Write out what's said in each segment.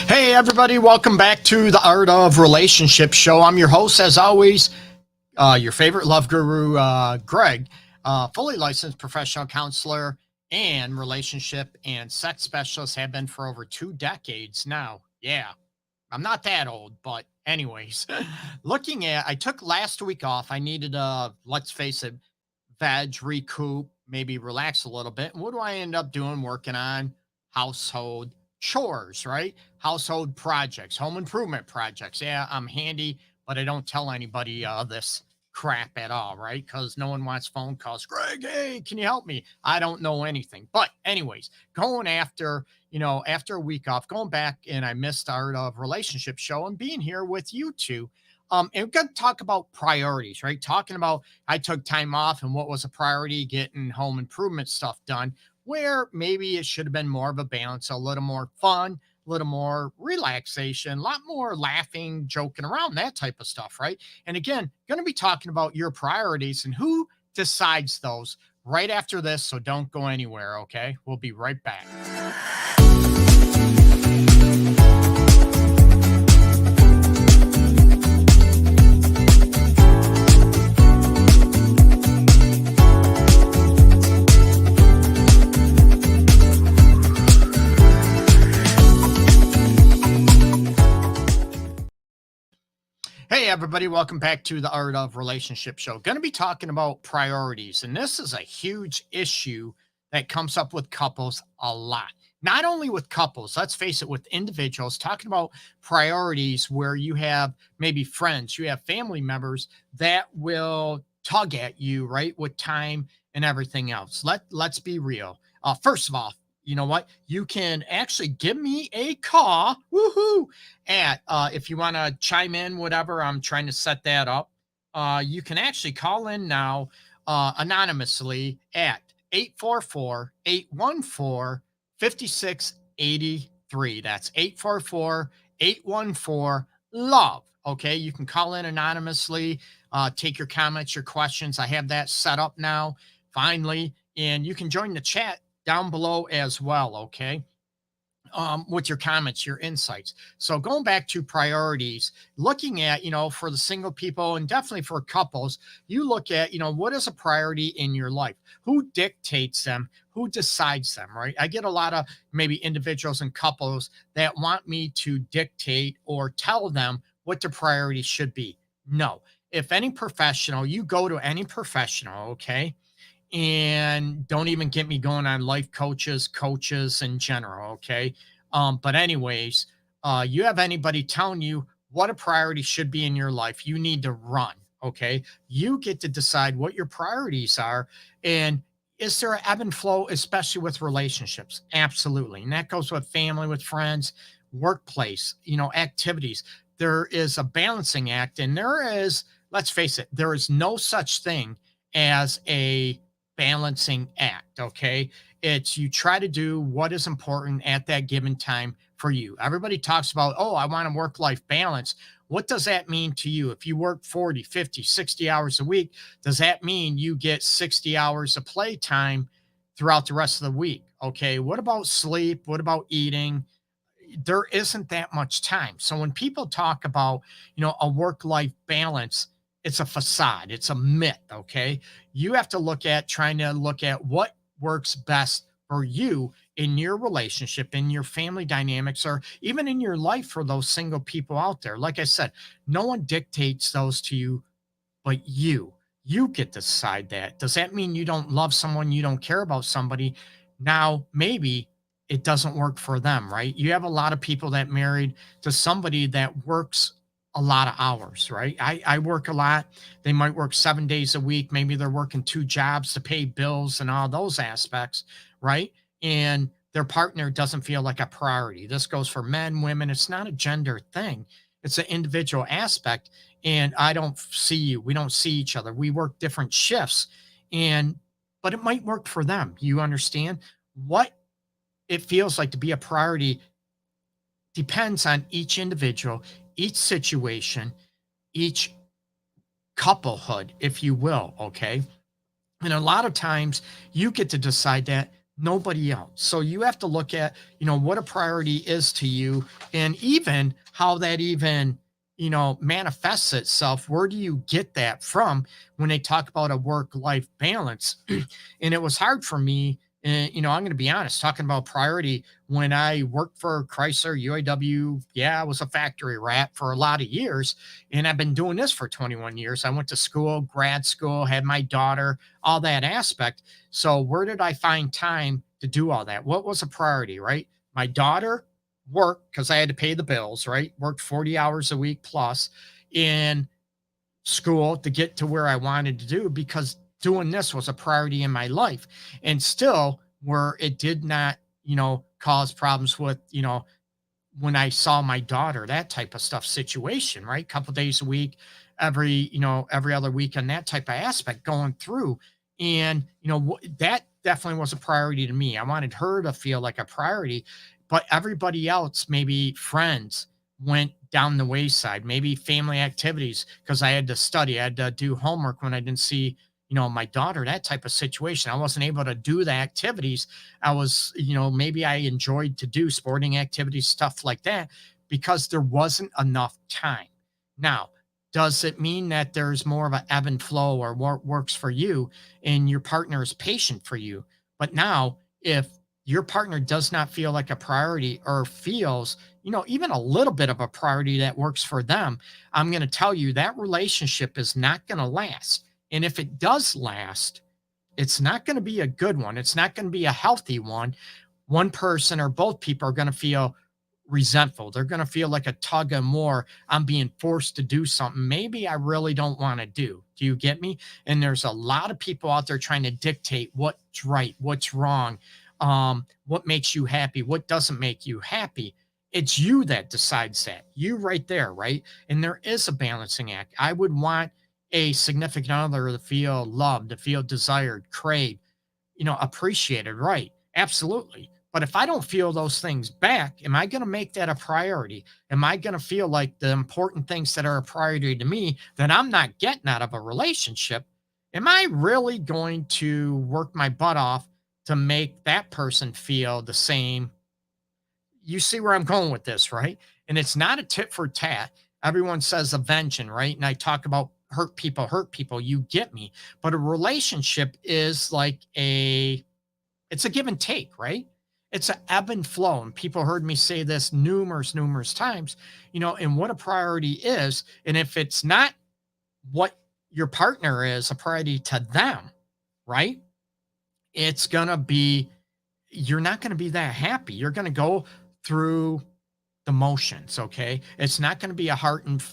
Hey, everybody, welcome back to the Art of Relationship show. I'm your host, as always, your favorite love guru, Greg, fully licensed professional counselor and relationship and sex specialist, have been for over 2 decades now. Yeah, I'm not that old, but anyways, I took last week off. I needed let's face it, recoup, maybe relax a little bit. And what do I end up doing? Working on household chores, right? Household projects, home improvement projects. Yeah, I'm handy, but I don't tell anybody this crap at all, right? Because no one wants phone calls. Greg, hey, can you help me? I don't know anything. But anyways, after a week off, going back, and I missed the Art of Relationship show and being here with you two. And we're going to talk about priorities, right? Talking about I took time off and what was a priority, getting home improvement stuff done, where maybe it should have been more of a balance, a little more fun, a little more relaxation, a lot more laughing, joking around, that type of stuff, right? And again, going to be talking about your priorities and who decides those right after this. So don't go anywhere, okay? We'll be right back. Hey, everybody, welcome back to the Art of Relationship show. Going to be talking about priorities, and this is a huge issue that comes up with couples a lot. Not only with couples, let's face it, with individuals, talking about priorities where you have maybe friends, you have family members that will tug at you, right, with time and everything else. Let's be real. First of all, you know what? You can actually give me a call. Woohoo! At if you want to chime in, whatever. I'm trying to set that up. You can actually call in now anonymously at 844-814-5683. That's 844-814-LOVE. Okay, you can call in anonymously, take your comments, your questions. I have that set up now, finally, and you can join the chat down below as well, okay? With your comments, your insights. So going back to priorities, looking at, for the single people and definitely for couples, you look at, what is a priority in your life? Who dictates them? Who decides them, right? I get a lot of maybe individuals and couples that want me to dictate or tell them what their priorities should be. No. If any professional, you go to any professional, okay? And don't even get me going on life coaches in general. Okay. But anyways, you have anybody telling you what a priority should be in your life, you need to run. Okay. You get to decide what your priorities are. And is there an ebb and flow, especially with relationships? Absolutely. And that goes with family, with friends, workplace, activities. There is a balancing act, and let's face it, there is no such thing as a balancing act. Okay. It's you try to do what is important at that given time for you. Everybody talks about, oh, I want a work-life balance. What does that mean to you? If you work 40, 50, 60 hours a week, does that mean you get 60 hours of play time throughout the rest of the week? Okay. What about sleep? What about eating? There isn't that much time. So when people talk about, a work-life balance, it's a facade. It's a myth. Okay. You have to trying to look at what works best for you in your relationship, in your family dynamics, or even in your life for those single people out there. Like I said, no one dictates those to you, but you get to decide that. Does that mean you don't love someone? You don't care about somebody? Now, maybe it doesn't work for them, right? You have a lot of people that married to somebody that works a lot of hours, right? I work a lot. They might work 7 days a week. Maybe they're working 2 jobs to pay bills and all those aspects, right? And their partner doesn't feel like a priority. This goes for men, women. It's not a gender thing. It's an individual aspect. And I don't see you. We don't see each other. We work different shifts, but it might work for them. You understand what it feels like to be a priority depends on each individual, each situation, each couplehood, if you will. Okay. And a lot of times you get to decide that, Nobody else. So you have to look at, what a priority is to you, and even how that even, manifests itself. Where do you get that from when they talk about a work life balance? And it was hard for me. And, I'm going to be honest, talking about priority when I worked for Chrysler, UAW. Yeah, I was a factory rat for a lot of years. And I've been doing this for 21 years. I went to school, grad school, had my daughter, all that aspect. So where did I find time to do all that? What was a priority, right? My daughter, work, because I had to pay the bills, right? Worked 40 hours a week plus in school to get to where I wanted to do, because doing this was a priority in my life. And still, where it did not, cause problems with, when I saw my daughter, that type of stuff situation, right? Couple days a week, every other weekend, that type of aspect going through. And, that definitely was a priority to me. I wanted her to feel like a priority, but everybody else, maybe friends, went down the wayside, maybe family activities, because I had to study, I had to do homework when I didn't see, my daughter, that type of situation. I wasn't able to do the activities I was, maybe I enjoyed to do sporting activities, stuff like that, because there wasn't enough time. Now, does it mean that there's more of an ebb and flow, or what works for you and your partner is patient for you? But now, if your partner does not feel like a priority, or feels, even a little bit of a priority that works for them, I'm going to tell you that relationship is not going to last. And if it does last, it's not going to be a good one. It's not going to be a healthy one. One person or both people are going to feel resentful. They're going to feel like a tug of war. I'm being forced to do something maybe I really don't want to do. Do you get me? And there's a lot of people out there trying to dictate what's right, what's wrong, what makes you happy, what doesn't make you happy. It's you that decides that. You right there, right? And there is a balancing act. I would want a significant other to feel loved, to feel desired, craved, appreciated, right? Absolutely. But if I don't feel those things back, am I going to make that a priority? Am I going to feel like the important things that are a priority to me that I'm not getting out of a relationship? Am I really going to work my butt off to make that person feel the same? You see where I'm going with this, right? And it's not a tit for tat. Everyone says avenging, right? And I talk about hurt people. You get me. But a relationship is like it's a give and take, right? It's an ebb and flow. And people heard me say this numerous times, and what a priority is. And if it's not what your partner is a priority to them, right? It's going to be, you're not going to be that happy. You're going to go through the motions. Okay. It's not going to be a heart and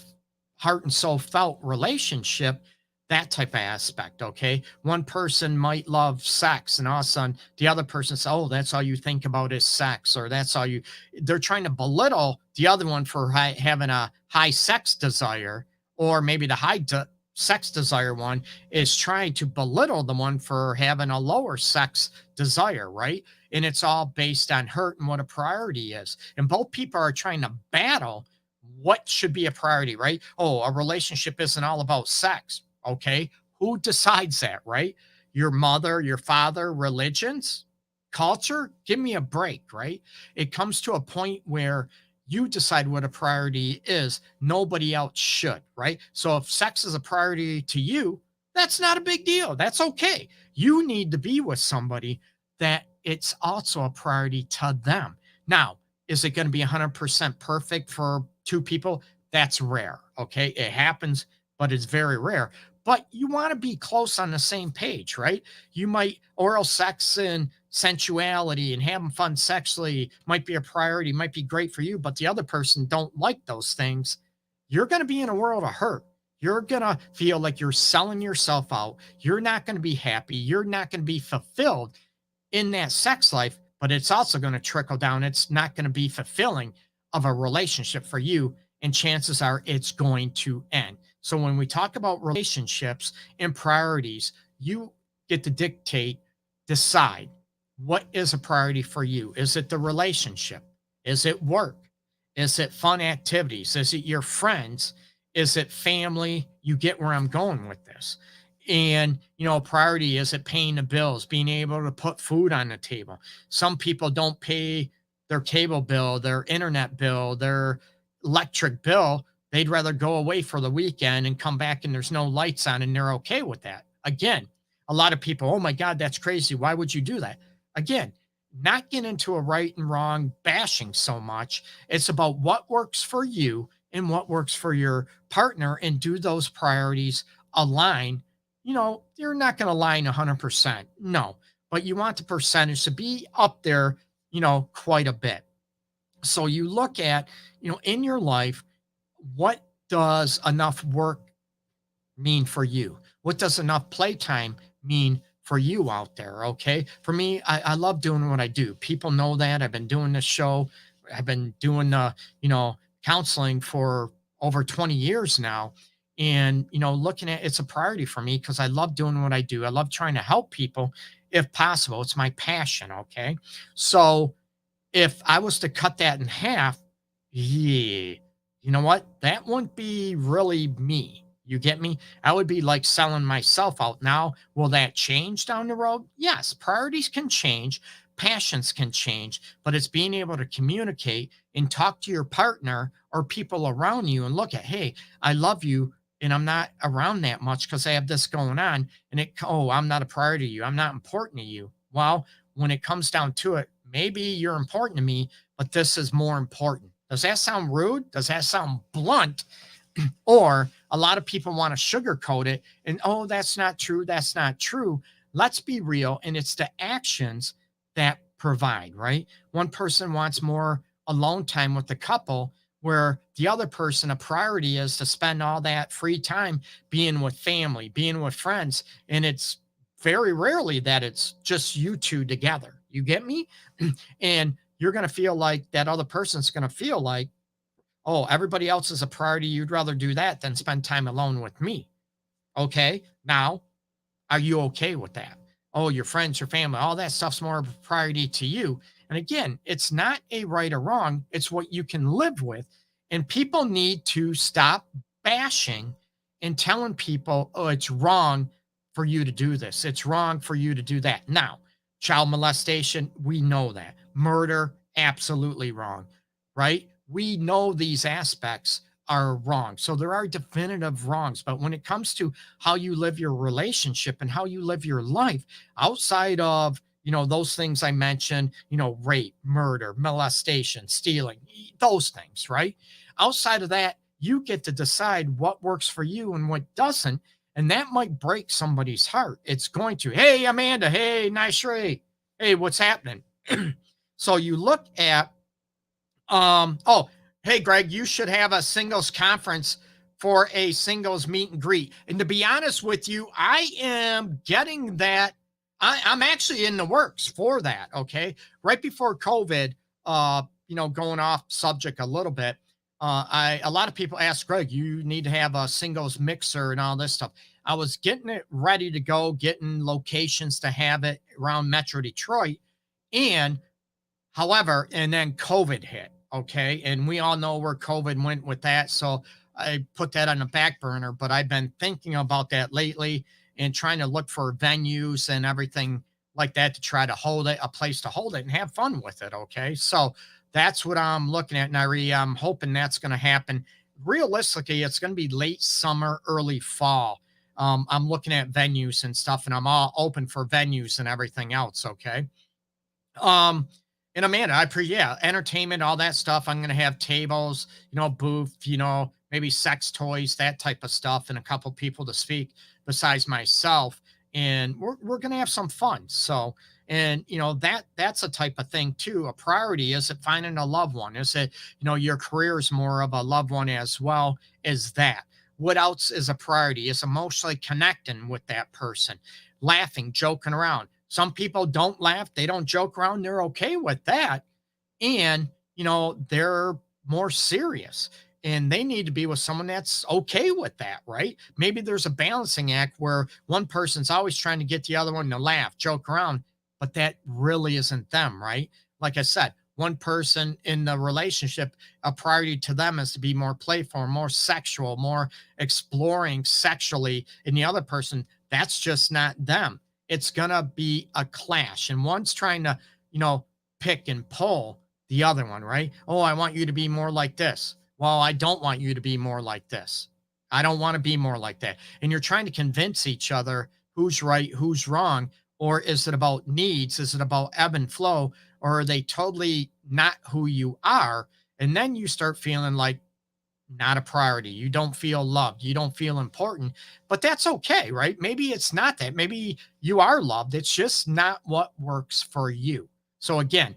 soul felt relationship, that type of aspect. Okay. One person might love sex, and all of a sudden the other person says, oh, that's all you think about is sex, or that's all you, they're trying to belittle the other one for having a high sex desire, or maybe the sex desire one is trying to belittle the one for having a lower sex desire, right? And it's all based on hurt and what a priority is. And both people are trying to battle what should be a priority, right? Oh, a relationship isn't all about sex. Okay. Who decides that, right? Your mother, your father, religions, culture? Give me a break, right? It comes to a point where you decide what a priority is. Nobody else should, right? So if sex is a priority to you, that's not a big deal. That's okay. You need to be with somebody that it's also a priority to them. Now, is it going to be 100% perfect for two people? That's rare. Okay. It happens, but it's very rare. But you want to be close on the same page, right? You might, oral sex and sensuality and having fun sexually might be a priority, might be great for you, but the other person don't like those things. You're going to be in a world of hurt. You're going to feel like you're selling yourself out. You're not going to be happy. You're not going to be fulfilled in that sex life, but it's also going to trickle down. It's not going to be fulfilling of a relationship for you. And chances are it's going to end. So when we talk about relationships and priorities, you get to decide what is a priority for you. Is it the relationship? Is it work? Is it fun activities? Is it your friends? Is it family? You get where I'm going with this. And, priority is it paying the bills, being able to put food on the table. Some people don't pay their cable bill, their internet bill, their electric bill. They'd rather go away for the weekend and come back and there's no lights on and they're okay with that. Again, a lot of people, oh my God, that's crazy. Why would you do that? Again, not get into a right and wrong bashing so much. It's about what works for you and what works for your partner, and do those priorities align? You're not going to align 100%. No, but you want the percentage to be up there, quite a bit. So you look at, in your life, what does enough work mean for you? What does enough playtime mean for you out there? Okay. For me, I love doing what I do. People know that. I've been doing this show. I've been doing counseling for over 20 years now. And, looking at it's a priority for me because I love doing what I do. I love trying to help people if possible. It's my passion. Okay. So if I was to cut that in half, yeah, you know what? That wouldn't be really me. You get me? I would be like selling myself out. Now, will that change down the road? Yes, priorities can change, passions can change, but it's being able to communicate and talk to your partner or people around you and look at, hey, I love you and I'm not around that much because I have this going on. And I'm not a priority to you. I'm not important to you. Well, when it comes down to it, maybe you're important to me, but this is more important. Does that sound rude? Does that sound blunt? Or a lot of people want to sugarcoat it and, oh, that's not true. That's not true. Let's be real. And it's the actions that provide, right? One person wants more alone time with the couple, where the other person, a priority is to spend all that free time being with family, being with friends. And it's very rarely that it's just you two together. You get me? And you're going to feel like that other person's going to feel like, oh, everybody else is a priority. You'd rather do that than spend time alone with me. Okay. Now, are you okay with that? Oh, your friends, your family, all that stuff's more of a priority to you. And again, it's not a right or wrong, it's what you can live with. And people need to stop bashing and telling people, oh, it's wrong for you to do this. It's wrong for you to do that. Now, child molestation, we know that. Murder, absolutely wrong, right? We know these aspects are wrong. So there are definitive wrongs. But when it comes to how you live your relationship and how you live your life outside of, those things I mentioned, rape, murder, molestation, stealing, those things, right? Outside of that, you get to decide what works for you and what doesn't. And that might break somebody's heart. It's going to, hey, Amanda, hey, nice Ray. Hey, what's happening? So you look at, oh, hey, Greg, you should have a singles conference for a singles meet and greet. And to be honest with you, I am getting that. I'm actually in the works for that. Okay. Right before COVID, going off subject a little bit, a lot of people ask Greg, you need to have a singles mixer and all this stuff. I was getting it ready to go, getting locations to have it around Metro Detroit. However, and then COVID hit. Okay. And we all know where COVID went with that. So I put that on the back burner, but I've been thinking about that lately and trying to look for venues and everything like that to try to hold it, a place to hold it and have fun with it. Okay. So that's what I'm looking at, Nairi. I'm hoping that's going to happen. Realistically, it's going to be late summer, early fall. I'm looking at venues and stuff, and I'm all open for venues and everything else. Okay. And Amanda, entertainment, all that stuff. I'm going to have tables, booth, maybe sex toys, that type of stuff, and a couple people to speak besides myself. And we're going to have some fun. So, and that's a type of thing too. A priority is it finding a loved one? Is it, your career is more of a loved one as well as that? What else is a priority? Is emotionally connecting with that person, laughing, joking around. Some people don't laugh, they don't joke around, they're okay with that. And, they're more serious and they need to be with someone that's okay with that, right? Maybe there's a balancing act where one person's always trying to get the other one to laugh, joke around, but that really isn't them, right? Like I said, one person in the relationship, a priority to them is to be more playful, more sexual, more exploring sexually. And the other person, That's just not them. It's going to be a clash. And one's trying to, you know, pick and pull the other one, right? Oh, I want you to be more like this. Well, I don't want you to be more like this. I don't want to be more like that. And you're trying to convince each other who's right, who's wrong. Or is it about needs? Is it about ebb and flow? Or are they totally not who you are? And then you start feeling like not a priority. You don't feel loved. You don't feel important, but that's okay, right? Maybe it's not that. Maybe you are loved. It's just not what works for you. So again,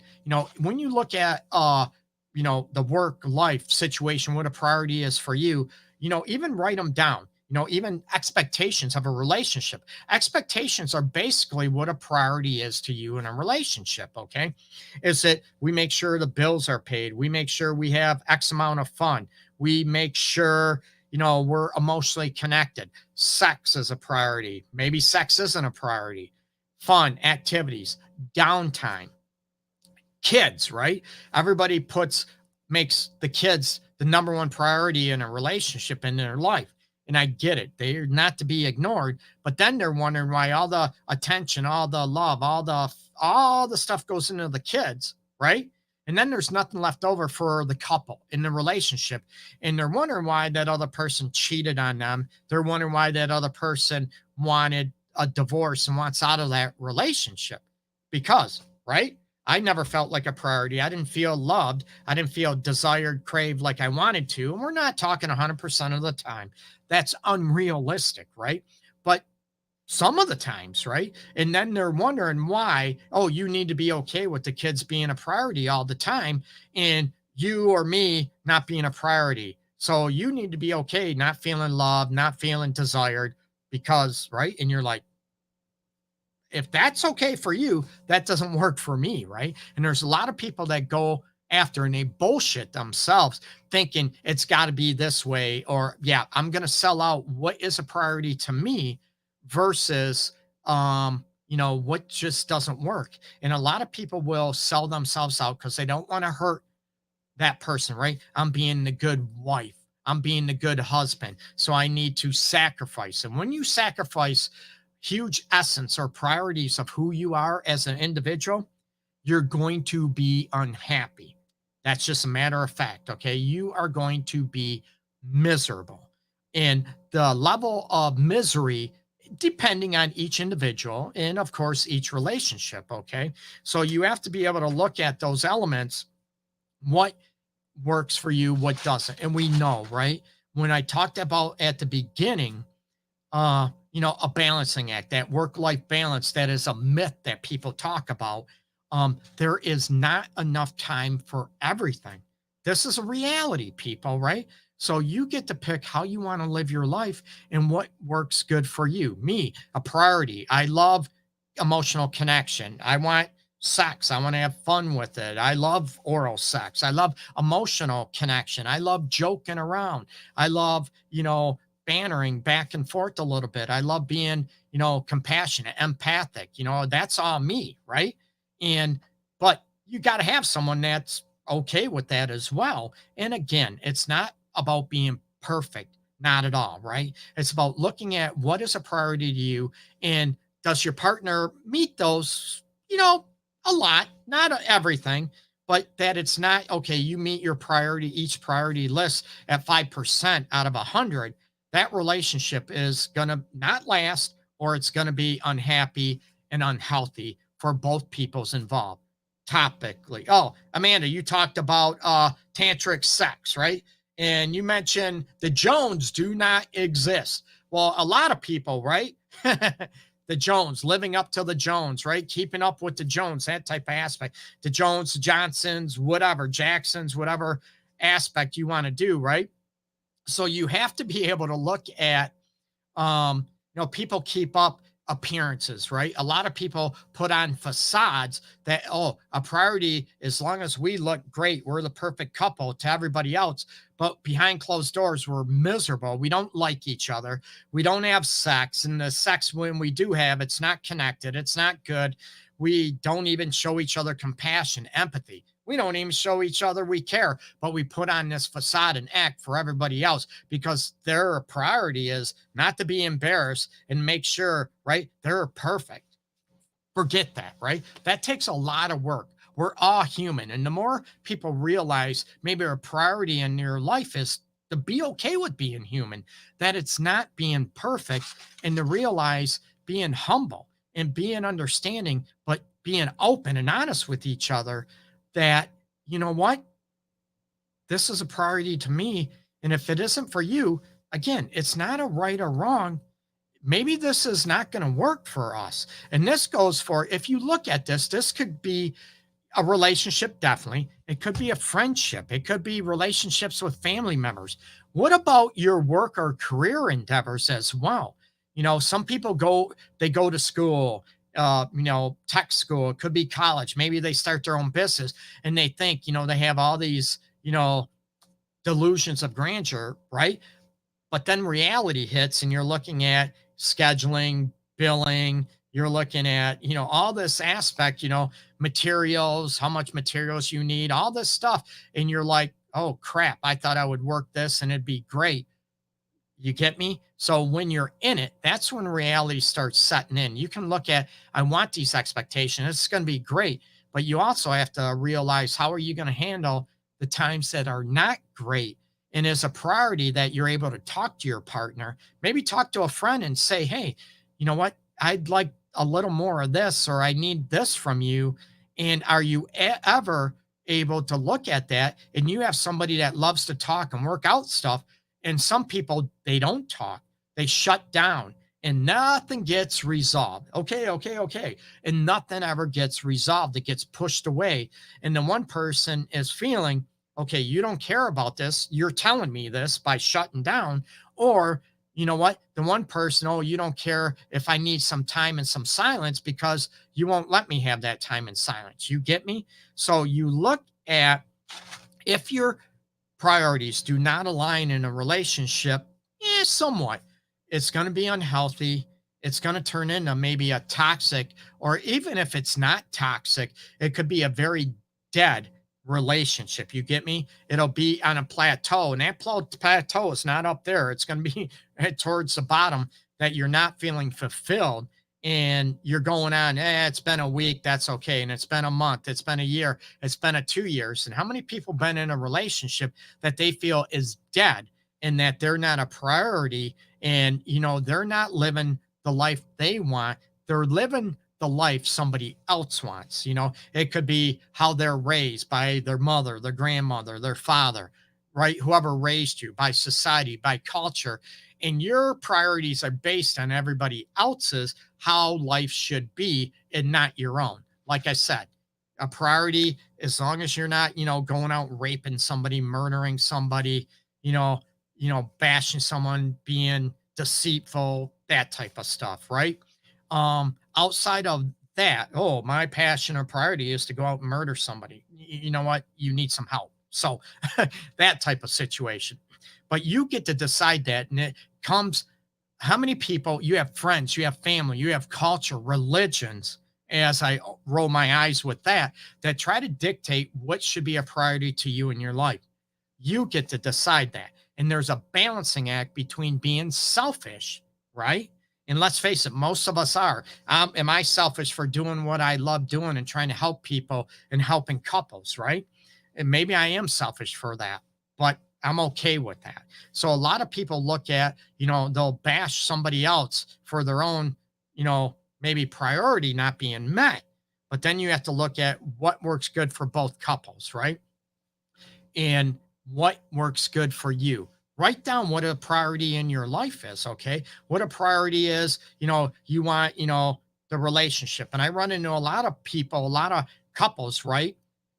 when you look at the work life situation, what a priority is for you, even write them down. Even expectations of a relationship. Expectations are basically what a priority is to you in a relationship. Okay. Is that we make sure the bills are paid. We make sure we have X amount of fun. We make sure, we're emotionally connected. Sex is a priority. Maybe sex isn't a priority. Fun, activities, downtime, kids, right? Everybody makes the kids the number one priority in a relationship in their life. And I get it. They're not to be ignored, but then they're wondering why all the attention, all the love, all the stuff goes into the kids, right? And then there's nothing left over for the couple in the relationship. And they're wondering why that other person cheated on them. They're wondering why that other person wanted a divorce and wants out of that relationship. Because, right? I never felt like a priority. I didn't feel loved. I didn't feel desired, craved like I wanted to. And we're not talking 100% of the time. That's unrealistic, right? But some of the times, right? And then they're wondering why, oh, you need to be okay with the kids being a priority all the time and you or me not being a priority. So you need to be okay not feeling loved, not feeling desired because, right? And you're like, if that's okay for you, that doesn't work for me, right? And there's a lot of people that go after and they bullshit themselves thinking it's got to be this way, or yeah, I'm going to sell out what is a priority to me versus what just doesn't work. And a lot of people will sell themselves out because they don't want to hurt that person, right? I'm being the good wife. I'm being the good husband. So I need to sacrifice. And when you sacrifice huge essence or priorities of who you are as an individual, you're going to be unhappy. That's just a matter of fact. Okay. You are going to be miserable. And the level of misery, depending on each individual and, of course, each relationship. Okay. So you have to be able to look at those elements, what works for you, what doesn't. And we know, right? When I talked about at the beginning, a balancing act, that work-life balance, that is a myth that people talk about. There is not enough time for everything. This is a reality, people, right? So you get to pick how you want to live your life and what works good for you. Me, a priority. I love emotional connection. I want sex. I want to have fun with it. I love oral sex. I love emotional connection. I love joking around. I love, bantering back and forth a little bit. I love being, compassionate, empathic. That's all me, right? But you got to have someone that's okay with that as well. And again, it's not about being perfect, not at all, right? It's about looking at what is a priority to you and does your partner meet those, a lot, not everything, but that it's not okay. You meet your each priority list at 5% out of 100. That relationship is going to not last, or it's going to be unhappy and unhealthy for both people's involved. Topically. Oh, Amanda, you talked about tantric sex, right? And you mentioned the Jones do not exist. Well, a lot of people, right? The Jones, living up to the Jones, right? Keeping up with the Jones, that type of aspect. The Jones, Johnsons, whatever, Jacksons, whatever aspect you want to do, right? So you have to be able to look at, people keep up appearances, right? A lot of people put on facades that, oh, a priority, as long as we look great, we're the perfect couple to everybody else. But behind closed doors, we're miserable. We don't like each other. We don't have sex. And the sex, when we do have, it's not connected. It's not good. We don't even show each other compassion, empathy. We don't even show each other we care, but we put on this facade and act for everybody else because their priority is not to be embarrassed and make sure, right? They're perfect. Forget that, right? That takes a lot of work. We're all human. And the more people realize maybe a priority in your life is to be okay with being human, that it's not being perfect, and to realize being humble and being understanding, but being open and honest with each other that, you know what, this is a priority to me. And if it isn't for you, again, it's not a right or wrong. Maybe this is not going to work for us. And this goes for, if you look at this could be a relationship, definitely. It could be a friendship. It could be relationships with family members. What about your work or career endeavors as well? Some people they go to school, tech school, it could be college. Maybe they start their own business and they think, they have all these, delusions of grandeur, right? But then reality hits and you're looking at scheduling, billing, you're looking at, all this aspect, materials, how much materials you need, all this stuff. And you're like, oh crap, I thought I would work this and it'd be great. You get me? So when you're in it, that's when reality starts setting in. You can look at, I want these expectations. It's going to be great. But you also have to realize, how are you going to handle the times that are not great? And as a priority that you're able to talk to your partner, maybe talk to a friend and say, hey, you know what? I'd like a little more of this, or I need this from you. And are you ever able to look at that? And you have somebody that loves to talk and work out stuff. And some people, they don't talk, they shut down and nothing gets resolved. Okay. And nothing ever gets resolved. It gets pushed away. And the one person is feeling, okay, you don't care about this. You're telling me this by shutting down. Or, you know what? The one person, oh, you don't care if I need some time and some silence because you won't let me have that time and silence. You get me? So you look at, if your priorities do not align in a relationship, somewhat, it's going to be unhealthy. It's going to turn into maybe a toxic, or even if it's not toxic, it could be a very dead relationship. You get me? It'll be on a plateau, and that plateau is not up there. It's going to be towards the bottom, that you're not feeling fulfilled. And you're going on, it's been a week, that's okay. And it's been a month, it's been a year, it's been a 2 years. And how many people been in a relationship that they feel is dead and that they're not a priority, and they're not living the life they want, they're living the life somebody else wants. It could be how they're raised by their mother, their grandmother, their father, right? Whoever raised you, by society, by culture. And your priorities are based on everybody else's, how life should be, and not your own. Like I said, a priority, as long as you're not, going out raping somebody, murdering somebody, bashing someone, being deceitful, that type of stuff, right? Outside of that, oh, my passion or priority is to go out and murder somebody. You know what? You need some help. So that type of situation. But you get to decide that. And it comes, how many people, you have friends, you have family, you have culture, religions, as I roll my eyes with that try to dictate what should be a priority to you in your life. You get to decide that. And there's a balancing act between being selfish, right? And let's face it, most of us are. Am I selfish for doing what I love doing and trying to help people and helping couples, right? And maybe I am selfish for that, but I'm okay with that. So a lot of people look at, they'll bash somebody else for their own, maybe priority not being met. But then you have to look at what works good for both couples, right? And what works good for you. Write down what a priority in your life is, okay? What a priority is, you want, the relationship. And I run into a lot of people, a lot of couples, right?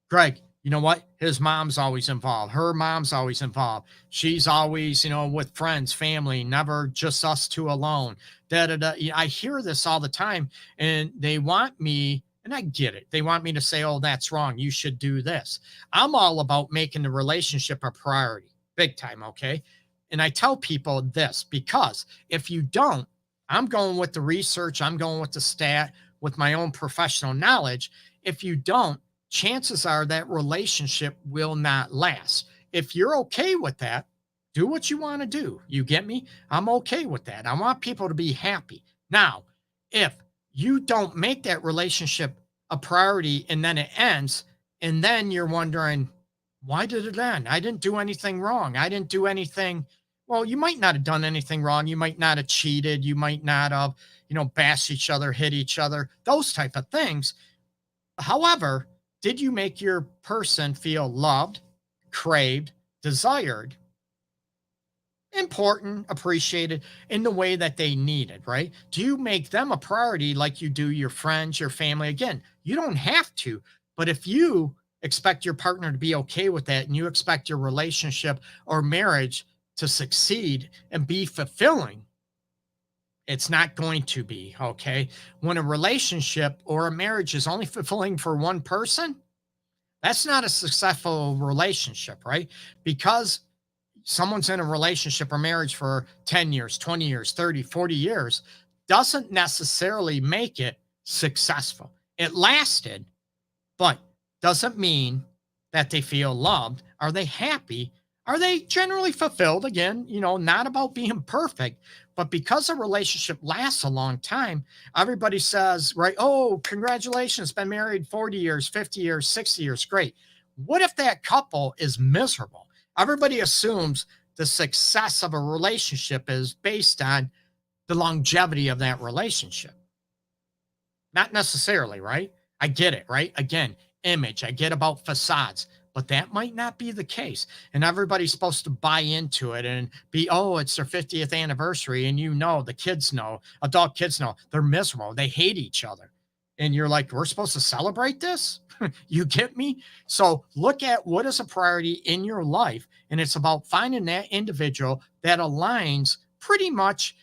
Greg, you know what? His mom's always involved. Her mom's always involved. She's always, with friends, family, never just us two alone. Da, da, da. I hear this all the time, and they want me, and I get it. They want me to say, oh, that's wrong. You should do this. I'm all about making the relationship a priority, big time, okay? And I tell people this, because if you don't, I'm going with the research, I'm going with the stat, with my own professional knowledge. If you don't, chances are that relationship will not last. If you're okay with that, do what you want to do. You get me? I'm okay with that. I want people to be happy. Now, if you don't make that relationship a priority and then it ends, and then you're wondering, why did it end? I didn't do anything wrong. I didn't do anything. Well, you might not have done anything wrong. You might not have cheated. You might not have, bashed each other, hit each other, those type of things. However, did you make your person feel loved, craved, desired, important, appreciated in the way that they needed, right? Do you make them a priority like you do your friends, your family? Again, you don't have to, but if you expect your partner to be okay with that and you expect your relationship or marriage to succeed and be fulfilling, it's not going to be, okay? When a relationship or a marriage is only fulfilling for one person, that's not a successful relationship, right? Because someone's in a relationship or marriage for 10 years, 20 years, 30, 40 years doesn't necessarily make it successful. It lasted, but doesn't mean that they feel loved. Are they happy? Are they generally fulfilled? Again, not about being perfect, but because a relationship lasts a long time, everybody says, right, oh, congratulations, been married 40 years, 50 years, 60 years, great. What if that couple is miserable? Everybody assumes the success of a relationship is based on the longevity of that relationship. Not necessarily, right? I get it, right? Again, image, I get about facades, but that might not be the case. And everybody's supposed to buy into it and be, oh, it's their 50th anniversary. And the kids know, adult kids know, they're miserable. They hate each other. And you're like, we're supposed to celebrate this? You get me? So look at what is a priority in your life. And it's about finding that individual that aligns pretty much,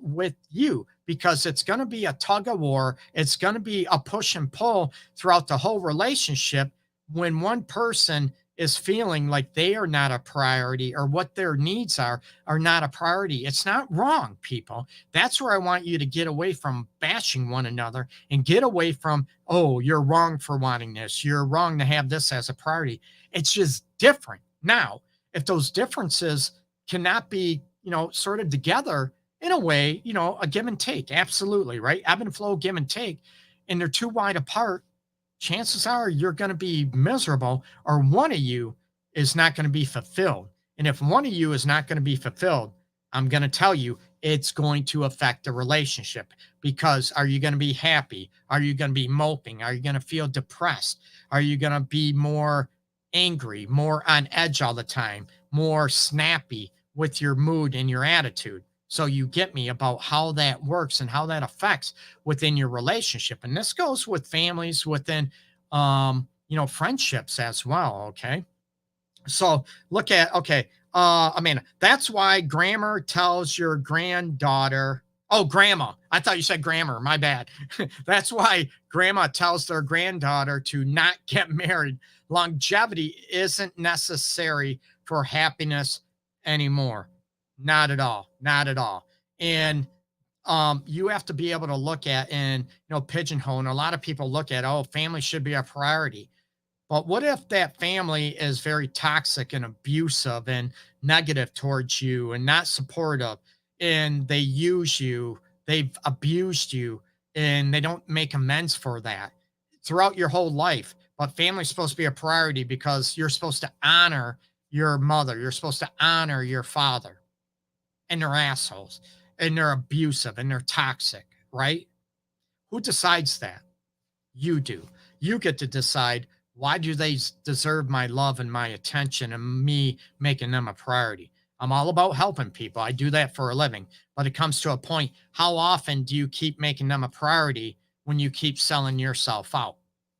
with you, because it's going to be a tug of war. It's going to be a push and pull throughout the whole relationship when one person is feeling like they are not a priority or what their needs are not a priority. It's not wrong, people. That's where I want you to get away from bashing one another and get away from, oh, you're wrong for wanting this. You're wrong to have this as a priority. It's just different. Now, if those differences cannot be, sort of together in a way, a give and take, absolutely, right? Ebb and flow, give and take, and they're too wide apart, chances are you're going to be miserable or one of you is not going to be fulfilled. And if one of you is not going to be fulfilled, I'm going to tell you it's going to affect the relationship, because are you going to be happy? Are you going to be moping? Are you going to feel depressed? Are you going to be more angry, more on edge all the time, more snappy with your mood and your attitude? So you get me about how that works and how that affects within your relationship. And this goes with families, within friendships as well. Okay. So look at, okay, Amanda, that's why grammar tells your granddaughter, oh, grandma. I thought you said grammar. My bad. That's why grandma tells their granddaughter to not get married. Longevity isn't necessary for happiness anymore. Not at all. Not at all. And you have to be able to look at and, pigeonhole. And a lot of people look at, oh, family should be a priority. But what if that family is very toxic and abusive and negative towards you and not supportive, and they use you, they've abused you, and they don't make amends for that throughout your whole life? But family's supposed to be a priority because you're supposed to honor your mother, you're supposed to honor your father, and they're assholes and they're abusive and they're toxic, right? Who decides that? You do. You get to decide, why do they deserve my love and my attention and me making them a priority? I'm all about helping people. I do that for a living. But it comes to a point, how often do you keep making them a priority when you keep selling yourself out?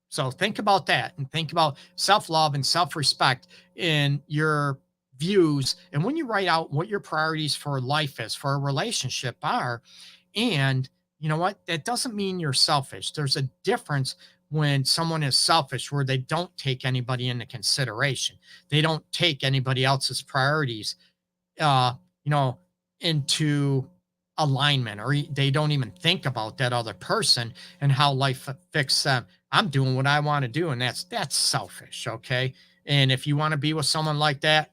So think about that and think about self-love and self-respect in your views. And when you write out what your priorities for life is, for a relationship are, and you know what? That doesn't mean you're selfish. There's a difference when someone is selfish, where they don't take anybody into consideration. They don't take anybody else's priorities, uh, you know, into alignment, or they don't even think about that other person and how life affects them. I'm doing what I want to do, and that's selfish, okay? And if you want to be with someone like that,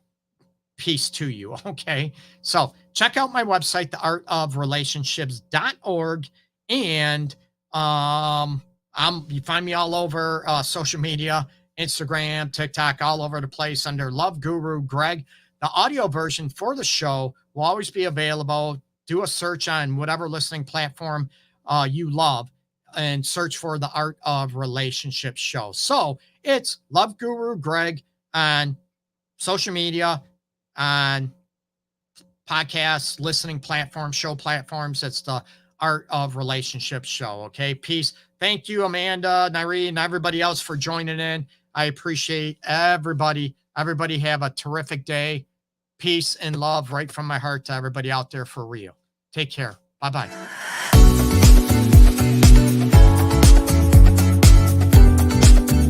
peace to you. Okay. So check out my website, theartofrelationships.org. And you find me all over social media, Instagram, TikTok, all over the place under Love Guru Greg. The audio version for the show will always be available. Do a search on whatever listening platform you love and search for the Art of Relationships show. So it's Love Guru Greg on social media, on podcasts, listening platforms, show platforms. It's the Art of Relationships show. Okay. Peace. Thank you, Amanda, Nairi, and everybody else for joining in. I appreciate everybody. Everybody have a terrific day. Peace and love right from my heart to everybody out there for real. Take care. Bye-bye.